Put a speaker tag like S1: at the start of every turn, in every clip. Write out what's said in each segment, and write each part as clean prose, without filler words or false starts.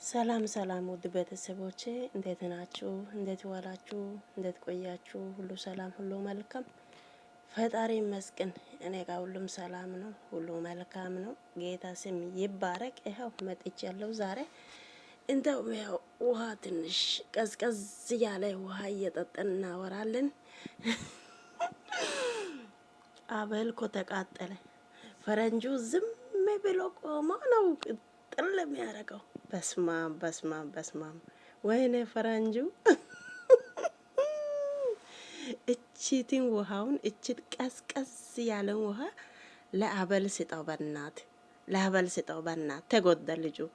S1: ሰላም ሰላም ውድ ቤተሰቦቼ እንዴት ናችሁ? እንዴት ዋላችሁ? እንዴት ቆያችሁ? ሁሉ ሰላም፣ ሁሉ መልካም፣ ፈጣሪ ይመስገን። እኔ ጋር ሁሉም ሰላም ነው፣ ሁሉ መልካም ነው። ጌታ ስም ይባረክ። ይኸው መጥቻለሁ ዛሬ። እንደው ያው ውሃ ትንሽ ቀዝቀዝ ያለ ውሃ እየጠጠን እናወራለን። አቤል እኮ ተቃጠለ። ፈረንጁ ዝም ብሎ ቆሞ ነው ጥል የሚያደርገው። በስማም በስማም በስማም፣ ወይኔ ፈረንጁ እቺትን ውሃውን እቺት ቀዝቀዝ ያለን ውሃ ለአቤል ስጠው በናት፣ ለአቤል ስጠው በናት። ተጎዳ ልጁ።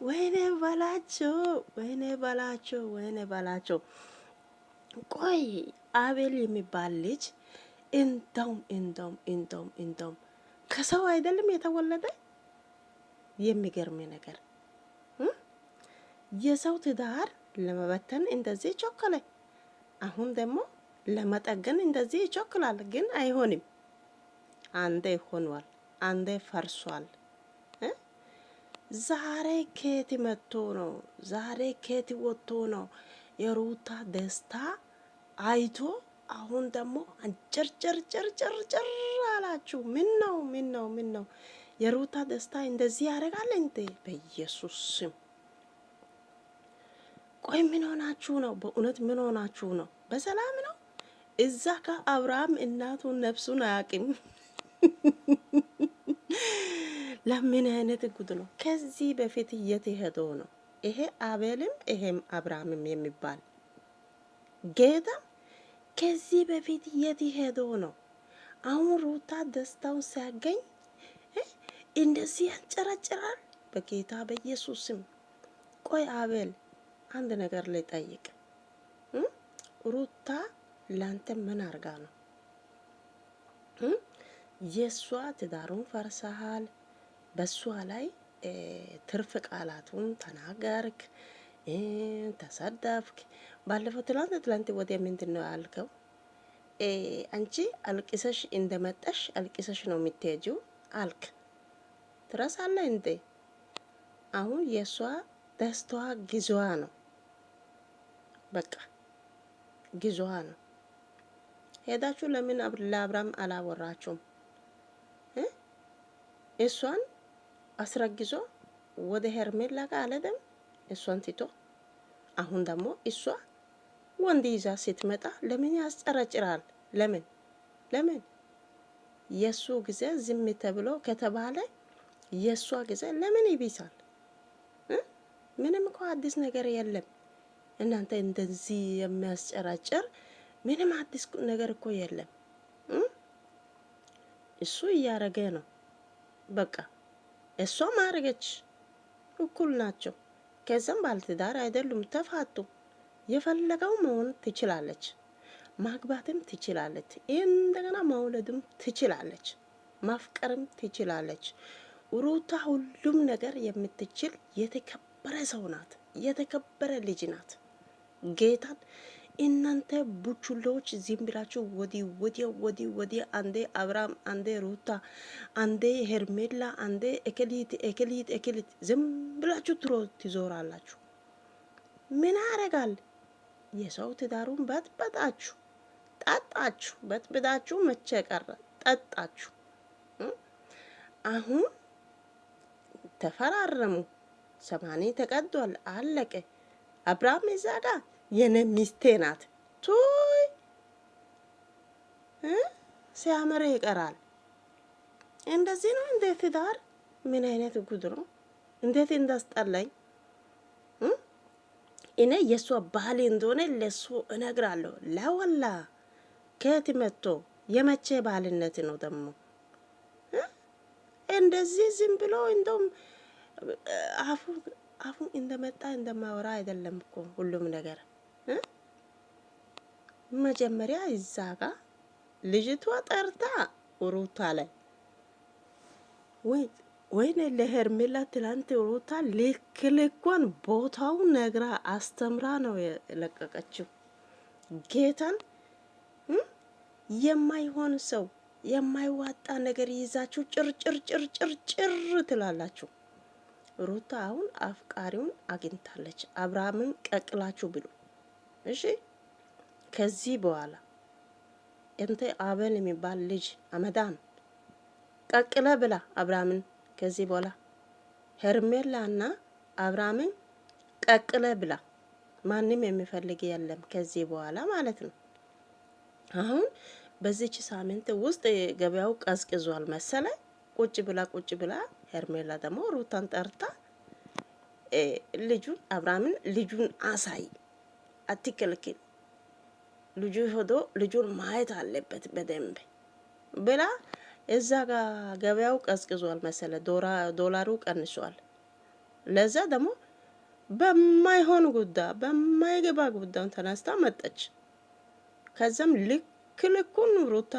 S1: ወይኔ በላቸው፣ ወይኔ በላቸው፣ ወይኔ በላቸው። ቆይ አቤል የሚባል ልጅ እንደውም ከሰው አይደለም የተወለደ። የሚገርም ነገር የሰው ትዳር ለመበተን እንደዚህ ይቸኩላል። አሁን ደግሞ ለመጠገን እንደዚህ ይቸኩላል። ግን አይሆንም። አንዴ ሆኗል፣ አንዴ ፈርሷል። ዛሬ ከየት መጥቶ ነው? ዛሬ ከየት ወጥቶ ነው? የሩታ ደስታ አይቶ አሁን ደግሞ ጭር አላችሁ። ምን ነው የሩታ ደስታ እንደዚህ ያደርጋል እንዴ? በኢየሱስ ስም ቆይ ምን ሆናችሁ ነው? በእውነት ምን ሆናችሁ ነው? በሰላም ነው? እዛ ከአብርሃም እናቱን ነፍሱን አያውቅም። ለምን አይነት ጉድ ነው? ከዚህ በፊት የት ሄደው ነው? ይሄ አቤልም ይሄም አብርሃምም የሚባል ጌታ ከዚህ በፊት የት ሄዶ ነው? አሁን ሩታ ደስታውን ሲያገኝ እንደዚህ ያንጨረጭራል። በጌታ በኢየሱስ ስም ቆይ አቤል አንድ ነገር ላይ ጠይቅ። ሩታ ላንተ ምን አርጋ ነው? የሷ ትዳሩን ፈርሰሃል። በሷ ላይ ትርፍ ቃላቱን ተናገርክ፣ ተሰደብክ። ባለፈው ትላንት ወዲያ ምንድን ነው ያልከው? አንቺ አልቅሰሽ እንደመጣሽ አልቅሰሽ ነው የምትሄጂው አልክ። ትረሳለህ እንዴ? አሁን የሷ ደስታዋ ጊዜዋ ነው። በቃ ጊዜዋ ነው። ሄዳችሁ ለምን ለአብርሃም አላወራችሁም? እሷን አስረግዞ ወደ ሄርሜላ ጋር አልሄደም? እሷን ትቶ አሁን ደግሞ እሷ ወንድ ይዛ ስትመጣ ለምን ያስጨረጭራል? ለምን የሱ ጊዜ ዝም ተብሎ ከተባለ የሷ ጊዜ ለምን ይብሳል? ምንም እኮ አዲስ ነገር የለም። እናንተ እንደዚህ የሚያስጨራጭር ምንም አዲስ ነገር እኮ የለም። እሱ እያረገ ነው። በቃ እሷ ማረገች፣ እኩል ናቸው። ከዛም ባለትዳር አይደሉም፣ ተፋቱ። የፈለገው መሆን ትችላለች፣ ማግባትም ትችላለች፣ እንደገና መውለድም ትችላለች፣ ማፍቀርም ትችላለች። ሩታ ሁሉም ነገር የምትችል የተከበረ ሰው ናት፣ የተከበረ ልጅ ናት። ጌታን እናንተ ቡችሎች ዝም ብላችሁ ወዲህ አንዴ አብርሃም፣ አንዴ ሩታ፣ አንዴ ሄርሜላ፣ አንዴ እክሊት ዝም ብላችሁ ትዞራላችሁ። ምን ያደርጋል? የሰው ትዳሩን በጥብጣችሁ ጠጣችሁ። በጥብጣችሁ መቼ ቀረ? ጠጣችሁ። አሁን ተፈራረሙ። 80 ተቀዷል፣ አለቀ። አብርሃም እዛ ጋር የኔ ሚስቴ ናት ቱይ ሲያምር ይቀራል። እንደዚህ ነው እንዴ ትዳር? ምን አይነት ጉድ ነው? እንዴት እንዳስጠላኝ። እኔ የሷ ባህል እንደሆነ ለሱ እነግራለሁ። ለወላ ከየት መጥቶ የመቼ ባህልነት ነው ደግሞ? እንደዚህ ዝም ብሎ እንደውም አፉ እንደመጣ እንደማወራ አይደለም እኮ ሁሉም ነገር። መጀመሪያ እዛ ጋ ልጅቷ ጠርታ ሩታ ላይ ወይኔ ለሄርሜላ ትላንት ሩታ ልክልኳን ቦታው ነግራ አስተምራ ነው የለቀቀችው። ጌታን የማይሆን ሰው የማይዋጣ ነገር ይዛችሁ ጭር ትላላችሁ። ሩታ አሁን አፍቃሪውን አግኝታለች። አብርሃምን ቀቅላችሁ ብሉ እሺ። ከዚህ በኋላ እንተ አቤል የሚባል ልጅ አመዳም ቀቅለ ብላ አብርሃምን። ከዚህ በኋላ ሄርሜላና አብርሃምን ቀቅለ ብላ። ማንም የሚፈልግ የለም ከዚህ በኋላ ማለት ነው። አሁን በዚች ሳምንት ውስጥ ገበያው ቀዝቅዟል መሰለ። ቁጭ ብላ ሄርሜላ ደግሞ ሩታን ጠርታ ልጁን አብርሃምን ልጁን አሳይ፣ አትከልክል፣ ልጁ ሆዶ ልጁን ማየት አለበት በደንብ ብላ እዛ ጋር ገበያው ቀዝቅዟል መሰለ። ዶላሩ ቀንሷል። ለዛ ደግሞ በማይሆን ጉዳይ በማይገባ ጉዳይ ተነስታ መጣች። ከዛም ልክ ልኩን ሩታ